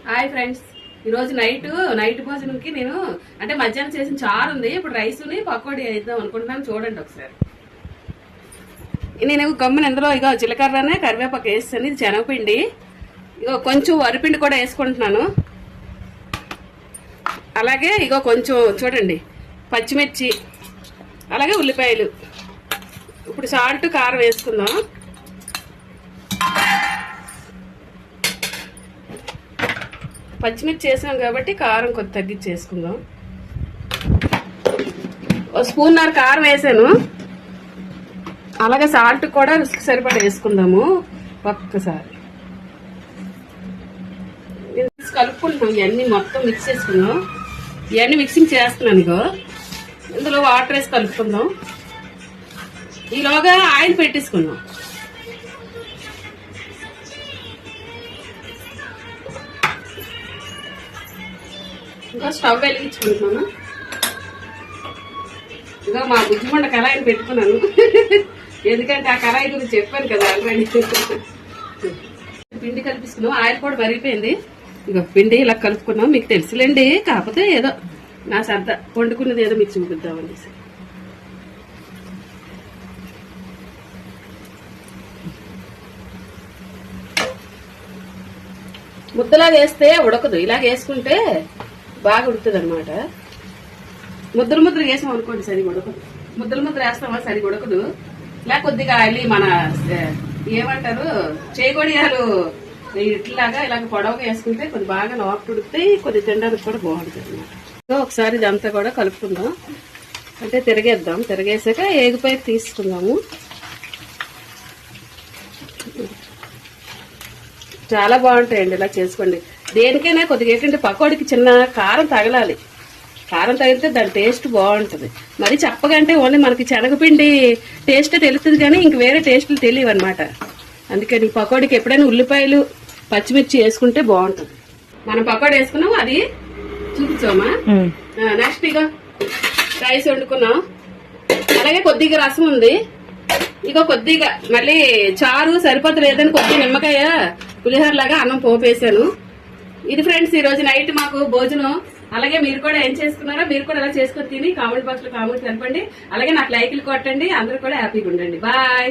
Hi friends, ఈ రోజు night భోజనంకి నేను అంటే మధ్యాహ్నం చేసిన చారు ఉంది. ఇప్పుడు రైస్ని పకోడీ వేద్దాం అనుకుంటున్నాను. చూడండి ఒకసారి. నేను గమ్మున ఎందులో ఇగో జీలకర్రనే కరివేపాకు వేస్తాను. ఇది శనగపిండి, ఇగో కొంచెం వరిపిండి కూడా వేసుకుంటున్నాను. అలాగే ఇగో కొంచెం చూడండి పచ్చిమిర్చి, అలాగే ఉల్లిపాయలు. ఇప్పుడు సాల్ట్ కారం వేసుకుందాం. పచ్చిమిర్చి వేసాం కాబట్టి కారం కొద్ది తగ్గించేసుకుందాం. ఒక స్పూన్నర కారం వేసాను. అలాగే సాల్ట్ కూడా రుచికి సరిపడా వేసుకుందాము. ఒక్కసారి కలుపుకుంటున్నాం. ఇవన్నీ మొత్తం మిక్స్ చేసుకుందాం. ఇవన్నీ మిక్సింగ్ చేస్తున్నాను. ఇగో ఇందులో వాటర్ వేసి కలుపుకుందాం. ఈలోగా ఆయిల్ పెట్టేసుకుందాం. ఇంకా స్టవ్ వెలిగించుకుంటున్నాను. ఇంకా మా బుజ్జిమండ కళాయిని పెట్టుకున్నాను. ఎందుకంటే ఆ కళాయి గురించి చెప్పాను కదా ఆల్రెడీ. పిండి కలిపిస్తున్నాం. ఆయిల్ కూడా మరిగిపోయింది. ఇక పిండి ఇలా కలుపుకున్నాం. మీకు తెలుసులేండి, కాకపోతే ఏదో నా సరదా వండుకున్నది ఏదో మీకు చూపిద్దామండి. ముద్దలాగా వేస్తే ఉడకదు. ఇలాగ వేసుకుంటే బాగా ఉడుతుంది అనమాట. ముద్దలు వేసాం అనుకోండి సరిగా ఉడకదు. ముద్దలు వేస్తామా సరిగా ఉడకదు. ఇలా కొద్దిగా వెళ్ళి మన ఏమంటారు చేగొడియాలు ఇట్లాగా ఇలాగ పొడవుగా వేసుకుంటే కొద్ది బాగా లోపల ఉడుకుతాయి. కొద్ది తినడానికి కూడా బాగుంటుంది అనమాట. ఒకసారి ఇదంతా కూడా కలుపుకుందాం. అంటే తిరగేద్దాం. తిరగేసాక ఏగిపోయి తీసుకుందాము. చాలా బాగుంటాయండి ఇలా చేసుకోండి. దేనికైనా కొద్దిగా ఏంటంటే పకోడీకి చిన్న కారం తగలాలి. కారం తగిలితే దాని టేస్ట్ బాగుంటుంది. మరి చెప్పగంటే ఓన్లీ మనకి శనగపిండి టేస్టే తెలుస్తుంది, కానీ ఇంక వేరే టేస్ట్లు తెలియవు అనమాట. అందుకని పకోడీకి ఎప్పుడైనా ఉల్లిపాయలు పచ్చిమిర్చి వేసుకుంటే బాగుంటుంది. మనం పకోడీ వేసుకున్నాం, అది చూపించామా. నెక్స్ట్ ఇక రైస్ వండుకున్నాం. అలాగే కొద్దిగా రసం ఉంది. ఇక కొద్దిగా మళ్ళీ చారు సరిపోత లేదని కొద్దిగా నిమ్మకాయ పులిహోర లాగా అన్నం పోపేసాను. ఇది ఫ్రెండ్స్ ఈ రోజు నైట్ మాకు భోజనం. అలాగే మీరు కూడా ఏం చేసుకున్నారో మీరు కూడా ఎలా చేసుకొని తిని కామెంట్ బాక్స్ లో కామెంట్ తెలపండి. అలాగే నాకు లైక్లు కొట్టండి. అందరూ కూడా హ్యాపీగా ఉండండి. బాయ్.